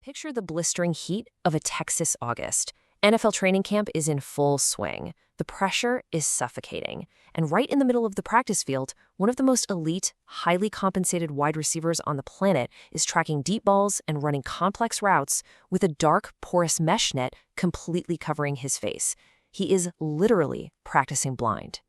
Picture the blistering heat of a Texas August. NFL training camp is in full swing. The pressure is suffocating. And right in the middle of the practice field, one of the most elite, highly compensated wide receivers on the planet is tracking deep balls and running complex routes with a dark, porous mesh net completely covering his face. He is literally practicing blind.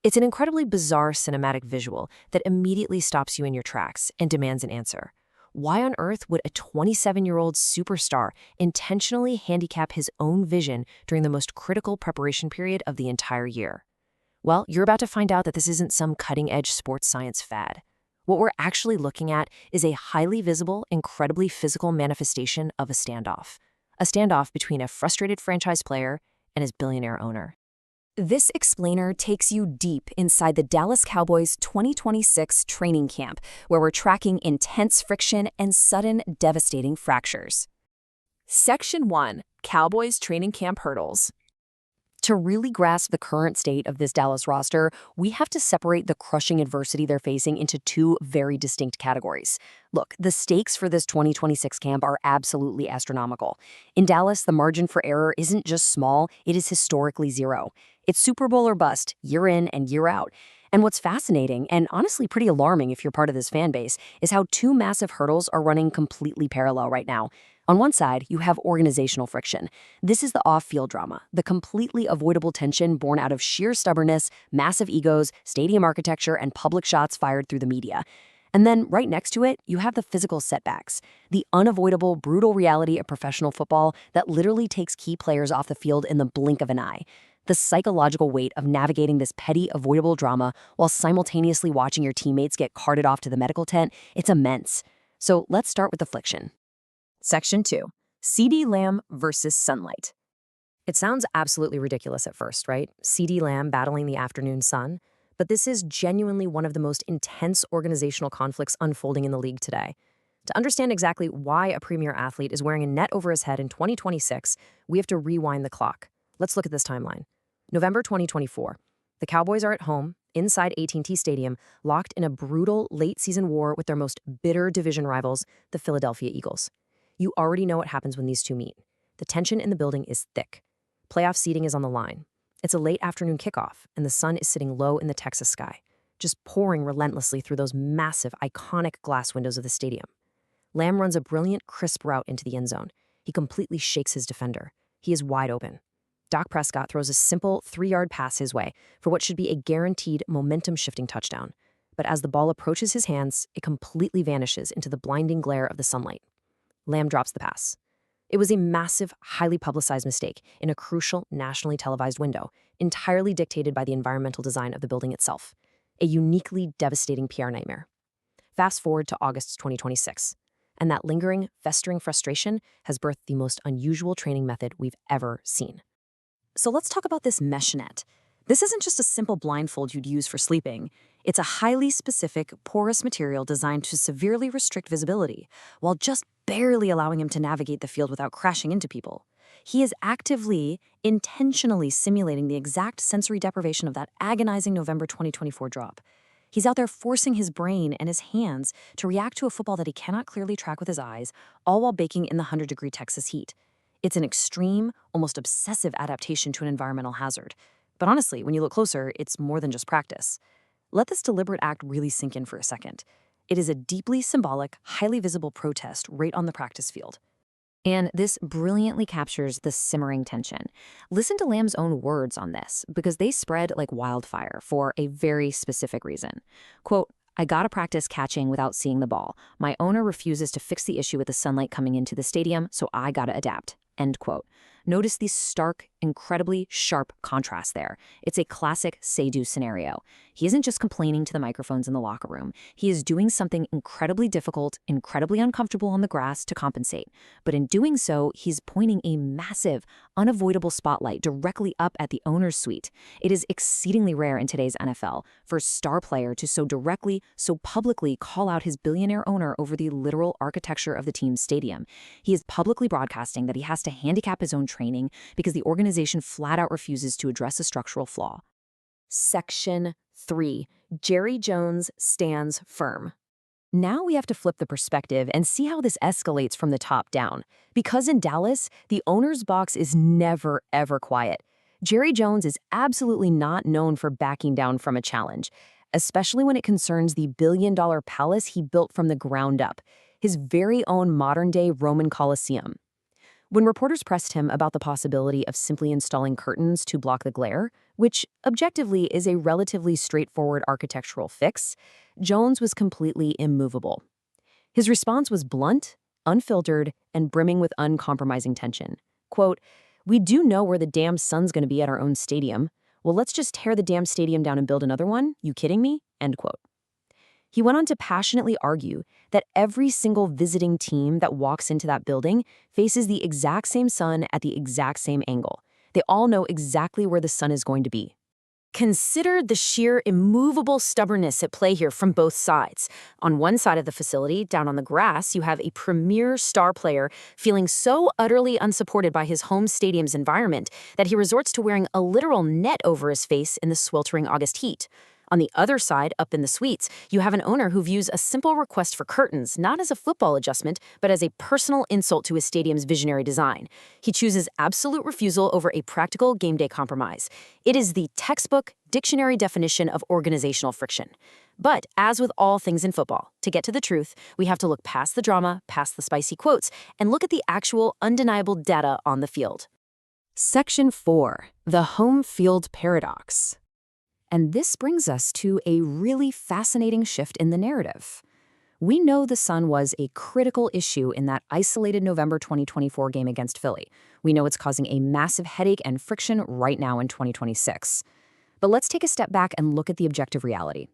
It's an incredibly bizarre cinematic visual that immediately stops you in your tracks and demands an answer. Why on earth would a 27-year-old superstar intentionally handicap his own vision during the most critical preparation period of the entire year? Well, you're about to find out that this isn't some cutting-edge sports science fad. What we're actually looking at is a highly visible, incredibly physical manifestation of a standoff. A standoff between a frustrated franchise player and his billionaire owner. This explainer takes you deep inside the Dallas Cowboys 2026 training camp, where we're tracking intense friction and sudden, devastating fractures. Section 1. Cowboys Training Camp Hurdles. To really grasp the current state of this Dallas roster, we have to separate the crushing adversity they're facing into two very distinct categories. Look, the stakes for this 2026 camp are absolutely astronomical. In Dallas, the margin for error isn't just small, it is historically zero. It's Super Bowl or bust, year in and year out. And what's fascinating, and honestly pretty alarming if you're part of this fan base, is how two massive hurdles are running completely parallel right now. On one side, you have organizational friction. This is the off-field drama, the completely avoidable tension born out of sheer stubbornness, massive egos, stadium architecture, and public shots fired through the media. And then right next to it, you have the physical setbacks, the unavoidable, brutal reality of professional football that literally takes key players off the field in the blink of an eye. The psychological weight of navigating this petty, avoidable drama while simultaneously watching your teammates get carted off to the medical tent, it's immense. So let's start with the friction. Section 2. CeeDee Lamb versus sunlight. It sounds absolutely ridiculous at first, right? CeeDee Lamb battling the afternoon sun. But this is genuinely one of the most intense organizational conflicts unfolding in the league today. To understand exactly why a premier athlete is wearing a net over his head in 2026, we have to rewind the clock. Let's look at this timeline. November 2024. The Cowboys are at home, inside AT&T Stadium, locked in a brutal late-season war with their most bitter division rivals, the Philadelphia Eagles. You already know what happens when these two meet. The tension in the building is thick. Playoff seeding is on the line. It's a late afternoon kickoff, and the sun is sitting low in the Texas sky, just pouring relentlessly through those massive, iconic glass windows of the stadium. Lamb runs a brilliant, crisp route into the end zone. He completely shakes his defender. He is wide open. Dak Prescott throws a simple 3-yard pass his way for what should be a guaranteed momentum-shifting touchdown. But as the ball approaches his hands, it completely vanishes into the blinding glare of the sunlight. Lamb drops the pass. It was a massive, highly publicized mistake in a crucial, nationally televised window, entirely dictated by the environmental design of the building itself. A uniquely devastating PR nightmare. Fast forward to August 2026, and that lingering, festering frustration has birthed the most unusual training method we've ever seen. So let's talk about this mesh net. This isn't just a simple blindfold you'd use for sleeping. It's a highly specific, porous material designed to severely restrict visibility, while just barely allowing him to navigate the field without crashing into people. He is actively, intentionally simulating the exact sensory deprivation of that agonizing November 2024 drop. He's out there forcing his brain and his hands to react to a football that he cannot clearly track with his eyes, all while baking in the 100-degree Texas heat. It's an extreme, almost obsessive adaptation to an environmental hazard. But honestly, when you look closer, it's more than just practice. Let this deliberate act really sink in for a second. It is a deeply symbolic, highly visible protest right on the practice field. And this brilliantly captures the simmering tension. Listen to Lamb's own words on this, because they spread like wildfire for a very specific reason. Quote, "I gotta practice catching without seeing the ball. My owner refuses to fix the issue with the sunlight coming into the stadium, so I gotta adapt." End quote. Notice the stark, incredibly sharp contrast there. It's a classic say-do scenario. He isn't just complaining to the microphones in the locker room. He is doing something incredibly difficult, incredibly uncomfortable on the grass to compensate. But in doing so, he's pointing a massive, unavoidable spotlight directly up at the owner's suite. It is exceedingly rare in today's NFL for a star player to so directly, so publicly call out his billionaire owner over the literal architecture of the team's stadium. He is publicly broadcasting that he has to handicap his own training because the organization flat out refuses to address a structural flaw. Section 3. Jerry Jones stands firm. Now we have to flip the perspective and see how this escalates from the top down. Because in Dallas, the owner's box is never, ever quiet. Jerry Jones is absolutely not known for backing down from a challenge, especially when it concerns the billion-dollar palace he built from the ground up, his very own modern-day Roman Colosseum. When reporters pressed him about the possibility of simply installing curtains to block the glare, which objectively is a relatively straightforward architectural fix, Jones was completely immovable. His response was blunt, unfiltered, and brimming with uncompromising tension. Quote, "We do know where the damn sun's going to be at our own stadium. Well, let's just tear the damn stadium down and build another one? You kidding me?" End quote. He went on to passionately argue that every single visiting team that walks into that building faces the exact same sun at the exact same angle. They all know exactly where the sun is going to be. Consider the sheer immovable stubbornness at play here from both sides. On one side of the facility, down on the grass, you have a premier star player feeling so utterly unsupported by his home stadium's environment that he resorts to wearing a literal net over his face in the sweltering August heat. On the other side, up in the suites, you have an owner who views a simple request for curtains not as a football adjustment, but as a personal insult to his stadium's visionary design. He chooses absolute refusal over a practical game day compromise. It is the textbook dictionary definition of organizational friction. But as with all things in football, to get to the truth, we have to look past the drama, past the spicy quotes, and look at the actual undeniable data on the field. Section 4. The Home Field Paradox. And this brings us to a really fascinating shift in the narrative. We know the sun was a critical issue in that isolated November 2024 game against Philly. We know it's causing a massive headache and friction right now in 2026. But let's take a step back and look at the objective reality.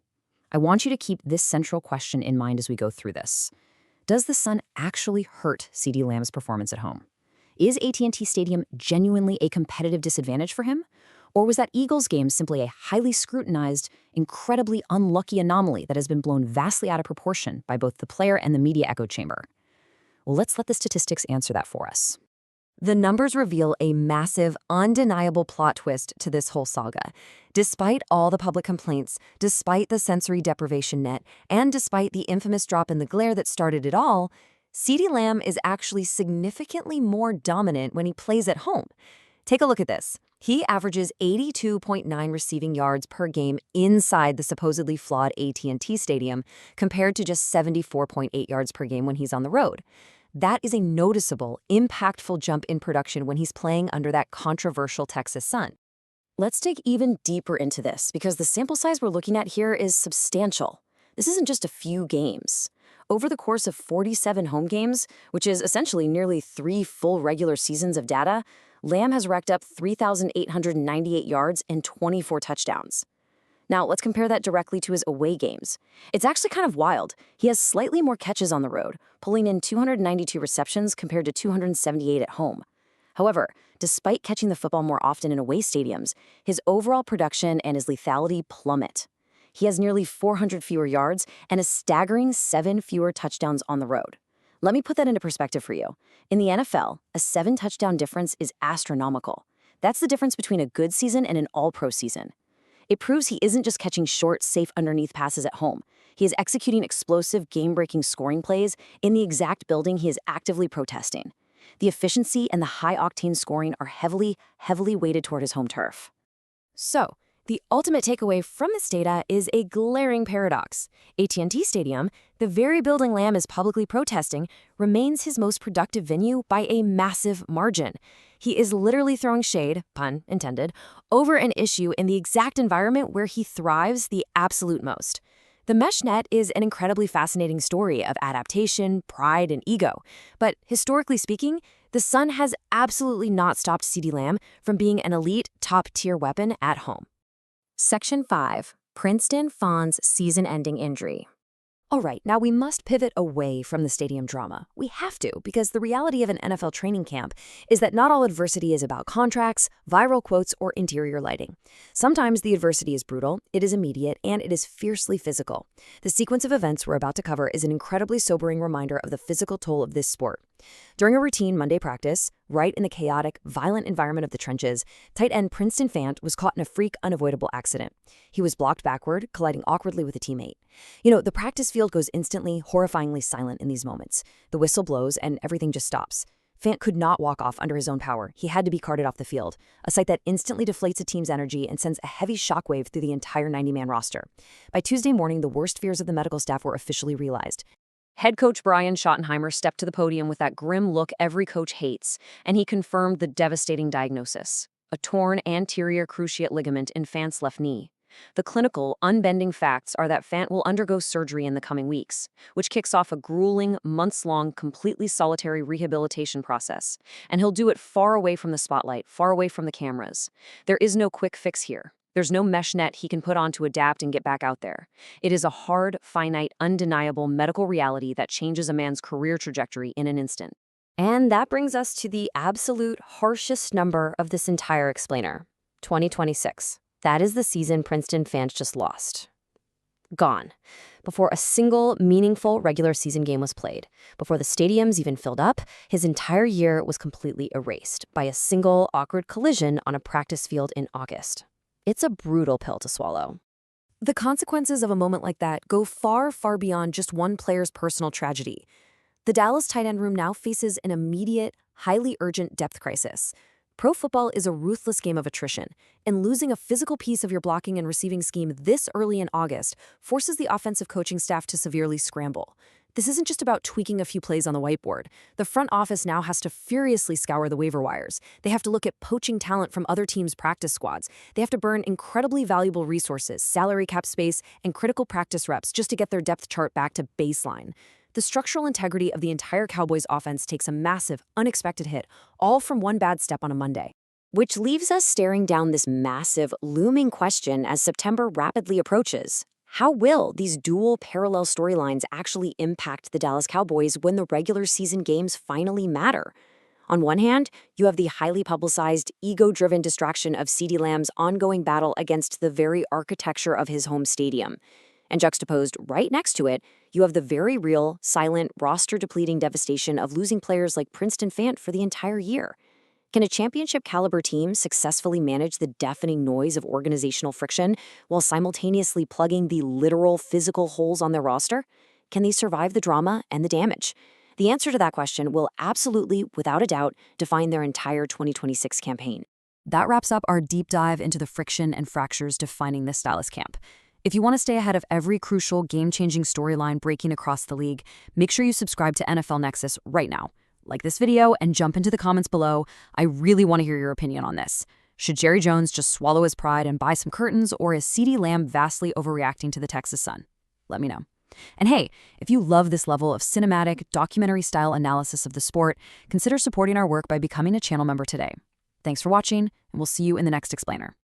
I want you to keep this central question in mind as we go through this. Does the sun actually hurt CeeDee Lamb's performance at home? Is AT&T Stadium genuinely a competitive disadvantage for him? Or was that Eagles game simply a highly scrutinized, incredibly unlucky anomaly that has been blown vastly out of proportion by both the player and the media echo chamber? Well, let's let the statistics answer that for us. The numbers reveal a massive, undeniable plot twist to this whole saga. Despite all the public complaints, despite the sensory deprivation net, and despite the infamous drop in the glare that started it all, CeeDee Lamb is actually significantly more dominant when he plays at home. Take a look at this. He averages 82.9 receiving yards per game inside the supposedly flawed AT&T Stadium, compared to just 74.8 yards per game when he's on the road. That is a noticeable, impactful jump in production when he's playing under that controversial Texas sun. Let's dig even deeper into this, because the sample size we're looking at here is substantial. This isn't just a few games. Over the course of 47 home games, which is essentially nearly 3 full regular seasons of data, Lamb has racked up 3,898 yards and 24 touchdowns. Now, let's compare that directly to his away games. It's actually kind of wild. He has slightly more catches on the road, pulling in 292 receptions compared to 278 at home. However, despite catching the football more often in away stadiums, his overall production and his lethality plummet. He has nearly 400 fewer yards and a staggering 7 fewer touchdowns on the road. Let me put that into perspective for you. In the NFL, a 7-touchdown difference is astronomical. That's the difference between a good season and an all-pro season. It proves he isn't just catching short, safe underneath passes at home. He is executing explosive, game-breaking scoring plays in the exact building he is actively protesting. The efficiency and the high-octane scoring are heavily weighted toward his home turf. So, the ultimate takeaway from this data is a glaring paradox. AT&T Stadium, the very building Lamb is publicly protesting, remains his most productive venue by a massive margin. He is literally throwing shade, pun intended, over an issue in the exact environment where he thrives the absolute most. The mesh net is an incredibly fascinating story of adaptation, pride, and ego. But historically speaking, the sun has absolutely not stopped CeeDee Lamb from being an elite, top-tier weapon at home. Section 5. Princeton Fawn's season-ending injury. All right, now we must pivot away from the stadium drama. We have to, because the reality of an NFL training camp is that not all adversity is about contracts, viral quotes, or interior lighting. Sometimes the adversity is brutal, it is immediate, and it is fiercely physical. The sequence of events we're about to cover is an incredibly sobering reminder of the physical toll of this sport. During a routine Monday practice, right in the chaotic, violent environment of the trenches, tight end Princeton Fant was caught in a freak, unavoidable accident. He was blocked backward, colliding awkwardly with a teammate. The practice field goes instantly, horrifyingly silent in these moments. The whistle blows and everything just stops. Fant could not walk off under his own power. He had to be carted off the field, a sight that instantly deflates a team's energy and sends a heavy shockwave through the entire 90-man roster. By Tuesday morning, the worst fears of the medical staff were officially realized. Head coach Brian Schottenheimer stepped to the podium with that grim look every coach hates, and he confirmed the devastating diagnosis: a torn anterior cruciate ligament in Fant's left knee. The clinical, unbending facts are that Fant will undergo surgery in the coming weeks, which kicks off a grueling, months-long, completely solitary rehabilitation process, and he'll do it far away from the spotlight, far away from the cameras. There is no quick fix here. There's no mesh net he can put on to adapt and get back out there. It is a hard, finite, undeniable medical reality that changes a man's career trajectory in an instant. And that brings us to the absolute harshest number of this entire explainer: 2026. That is the season Princeton Fant just lost. Gone. Before a single meaningful regular season game was played, before the stadiums even filled up, his entire year was completely erased by a single awkward collision on a practice field in August. It's a brutal pill to swallow. The consequences of a moment like that go far, far beyond just one player's personal tragedy. The Dallas tight end room now faces an immediate, highly urgent depth crisis. Pro football is a ruthless game of attrition, and losing a physical piece of your blocking and receiving scheme this early in August forces the offensive coaching staff to severely scramble. This isn't just about tweaking a few plays on the whiteboard. The front office now has to furiously scour the waiver wires. They have to look at poaching talent from other teams' practice squads. They have to burn incredibly valuable resources, salary cap space, and critical practice reps just to get their depth chart back to baseline. The structural integrity of the entire Cowboys offense takes a massive, unexpected hit, all from one bad step on a Monday. Which leaves us staring down this massive, looming question as September rapidly approaches. How will these dual parallel storylines actually impact the Dallas Cowboys when the regular season games finally matter? On one hand, you have the highly publicized, ego-driven distraction of CeeDee Lamb's ongoing battle against the very architecture of his home stadium. And juxtaposed right next to it, you have the very real, silent, roster-depleting devastation of losing players like Princeton Fant for the entire year. Can a championship-caliber team successfully manage the deafening noise of organizational friction while simultaneously plugging the literal physical holes on their roster? Can they survive the drama and the damage? The answer to that question will absolutely, without a doubt, define their entire 2026 campaign. That wraps up our deep dive into the friction and fractures defining this Dallas camp. If you want to stay ahead of every crucial, game-changing storyline breaking across the league, make sure you subscribe to NFL Nexus right now. Like this video and jump into the comments below. I really want to hear your opinion on this. Should Jerry Jones just swallow his pride and buy some curtains, or is CeeDee Lamb vastly overreacting to the Texas sun? Let me know. And hey, if you love this level of cinematic, documentary-style analysis of the sport, consider supporting our work by becoming a channel member today. Thanks for watching, and we'll see you in the next explainer.